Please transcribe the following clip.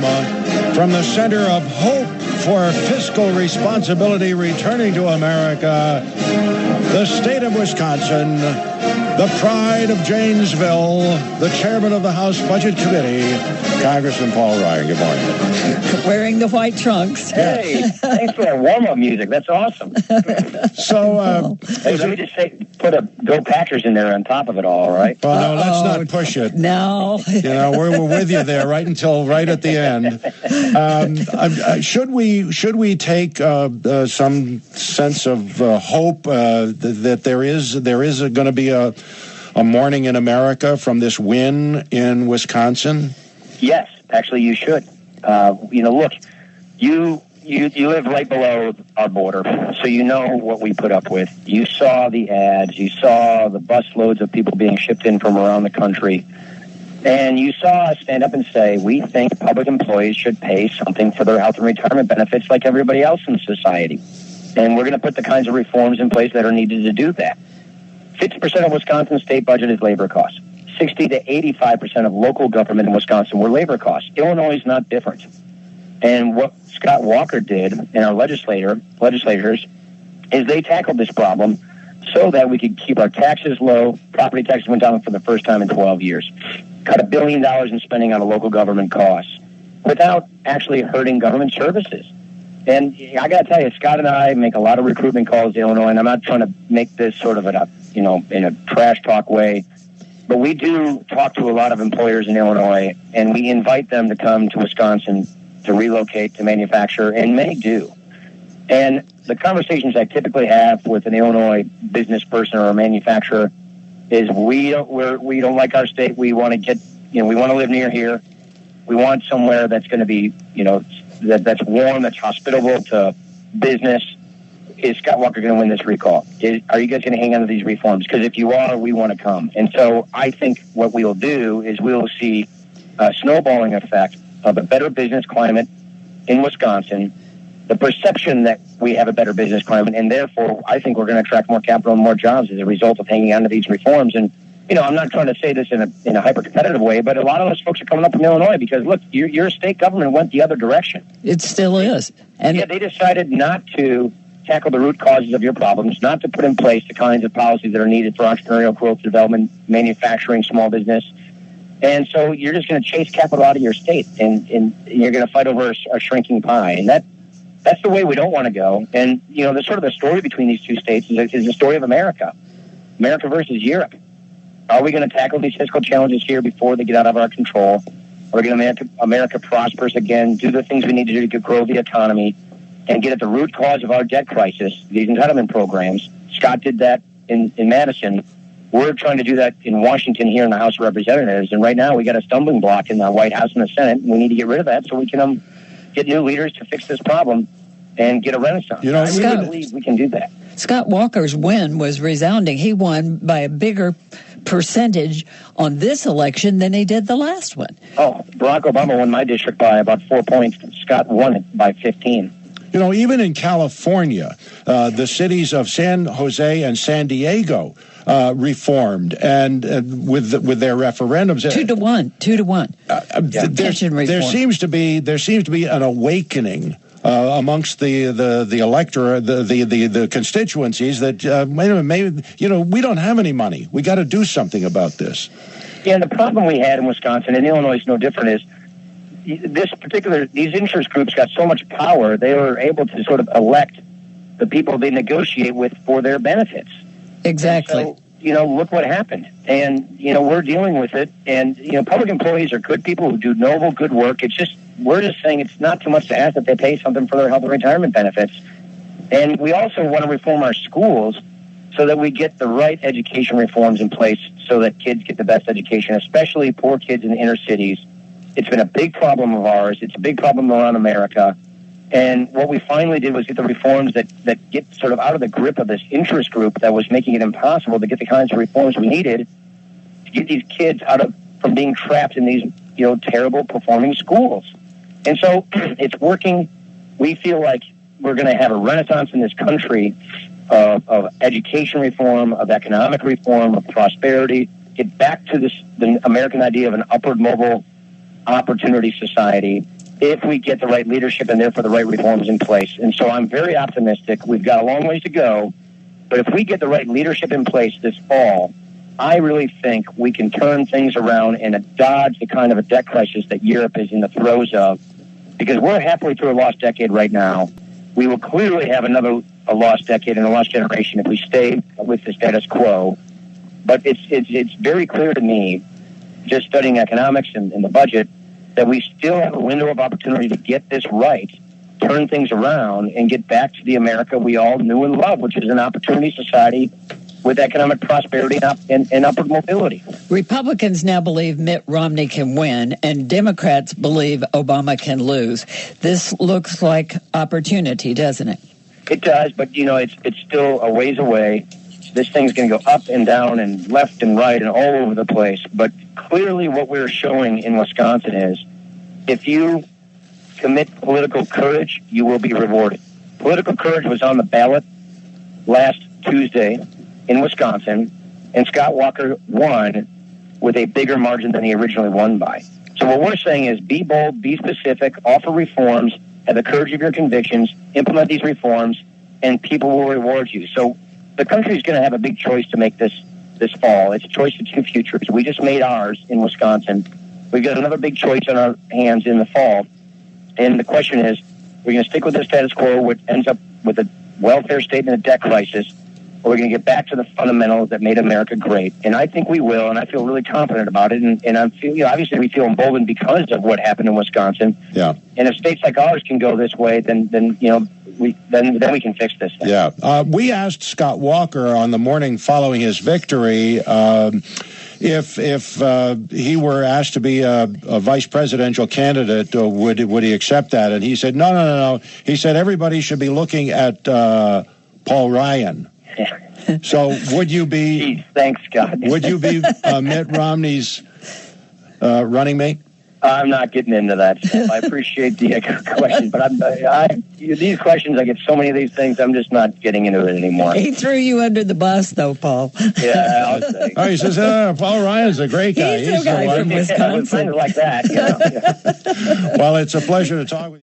Roma, from the center of hope for fiscal responsibility returning to America, the state of Wisconsin, the pride of Janesville, the chairman of the House Budget Committee, Congressman Paul Ryan. Good morning. Wearing the white trunks. Hey, thanks for that warm-up music. That's awesome. So, hey, let me just say, put a Go Packers in there on top of it all right? Well, no, let's not push it. No. We're with you there right at the end. Should we take some sense of hope that there is going to be a morning in America from this win in Wisconsin? Yes, actually, you should. Look, you live right below our border, so you know what we put up with. You saw the ads. You saw the busloads of people being shipped in from around the country. And you saw us stand up and say, we think public employees should pay something for their health and retirement benefits like everybody else in society. And we're going to put the kinds of reforms in place that are needed to do that. 50% of Wisconsin's state budget is labor costs. 60 to 85% of local government in Wisconsin were labor costs. Illinois is not different. And what Scott Walker did and our legislators is they tackled this problem so that we could keep our taxes low. Property taxes went down for the first time in 12 years. Cut $1 billion in spending on local government costs without actually hurting government services. And I got to tell you, Scott and I make a lot of recruitment calls to Illinois, and I'm not trying to make this sort of in a trash talk way, but we do talk to a lot of employers in Illinois, and we invite them to come to Wisconsin to relocate, to manufacture, and many do. And the conversations I typically have with an Illinois business person or a manufacturer is we don't like our state. We want to we want to live near here. We want somewhere that's going to be, that's warm, that's hospitable to business. Is Scott Walker going to win this recall? Are you guys going to hang on to these reforms? Because if you are, we want to come. And so I think what we will do is we will see a snowballing effect of a better business climate in Wisconsin, the perception that we have a better business climate, and therefore I think we're going to attract more capital and more jobs as a result of hanging on to these reforms. And, I'm not trying to say this in a hyper-competitive way, but a lot of those folks are coming up from Illinois because, look, your state government went the other direction. It still is. And they decided not to tackle the root causes of your problems, not to put in place the kinds of policies that are needed for entrepreneurial growth, development, manufacturing, small business. And so you're just going to chase capital out of your state, and you're going to fight over a shrinking pie. And that's the way we don't want to go. And, the sort of the story between these two states is the story of America versus Europe. Are we going to tackle these fiscal challenges here before they get out of our control? Are we going to make America prosperous again, do the things we need to do to grow the economy, and get at the root cause of our debt crisis, these entitlement programs? Scott did that in Madison. We're trying to do that in Washington here in the House of Representatives. And right now we got a stumbling block in the White House and the Senate. We need to get rid of that so we can get new leaders to fix this problem and get a renaissance. I believe we can do that. Scott Walker's win was resounding. He won by a bigger percentage on this election than he did the last one. Oh, Barack Obama won my district by about 4 points. Scott won it by 15. Even in California, the cities of San Jose and San Diego reformed, and with their referendums, 2 to 1. There seems to be an awakening amongst the electorate, the constituencies that maybe we don't have any money. We got to do something about this. Yeah, and the problem we had in Wisconsin, and Illinois is no different, is these interest groups got so much power, they were able to sort of elect the people they negotiate with for their benefits. Exactly. And so, look what happened. And, we're dealing with it. And, public employees are good people who do noble, good work. We're just saying it's not too much to ask that they pay something for their health and retirement benefits. And we also want to reform our schools so that we get the right education reforms in place so that kids get the best education, especially poor kids in the inner cities. It's been a big problem of ours. It's a big problem around America. And what we finally did was get the reforms that get sort of out of the grip of this interest group that was making it impossible to get the kinds of reforms we needed to get these kids from being trapped in these, terrible performing schools. And so it's working. We feel like we're going to have a renaissance in this country of education reform, of economic reform, of prosperity, get back to the American idea of an upward mobile opportunity society, if we get the right leadership and therefore the right reforms in place. And so I'm very optimistic. We've got a long ways to go, but if we get the right leadership in place this fall, I really think we can turn things around and dodge the kind of a debt crisis that Europe is in the throes of, because we're halfway through a lost decade right now. We will clearly have a lost decade and a lost generation if we stay with the status quo. But it's very clear to me, just studying economics and the budget, that we still have a window of opportunity to get this right, turn things around, and get back to the America we all knew and loved, which is an opportunity society with economic prosperity and upward mobility. Republicans now believe Mitt Romney can win, and Democrats believe Obama can lose. This looks like opportunity, doesn't it? It does, but, it's still a ways away. This thing's going to go up and down and left and right and all over the place. But clearly what we're showing in Wisconsin is if you commit political courage, you will be rewarded. Political courage was on the ballot last Tuesday in Wisconsin, and Scott Walker won with a bigger margin than he originally won by. So what we're saying is be bold, be specific, offer reforms, have the courage of your convictions, implement these reforms, and people will reward you. So the country is going to have a big choice to make this fall. It's a choice of two futures. We just made ours in Wisconsin. We've got another big choice on our hands in the fall. And the question is, we're going to stick with the status quo, which ends up with a welfare state and a debt crisis, or we're going to get back to the fundamentals that made America great. And I think we will, and I feel really confident about it. And I feel, obviously we feel emboldened because of what happened in Wisconsin. Yeah. And if states like ours can go this way, then we can fix this thing. Yeah. We asked Scott Walker on the morning following his victory if he were asked to be a vice presidential candidate, would he accept that? And he said, no. He said everybody should be looking at Paul Ryan. So would you be... Jeez, thanks, Scott. Would you be Mitt Romney's running mate? I'm not getting into that stuff. I appreciate the question, but these questions, I get so many of these things, I'm just not getting into it anymore. He threw you under the bus, though, Paul. Yeah, I'll say. Oh, he says, Paul Ryan's a great guy. He's a guy from Wisconsin. With friends like that. Well, it's a pleasure to talk with you.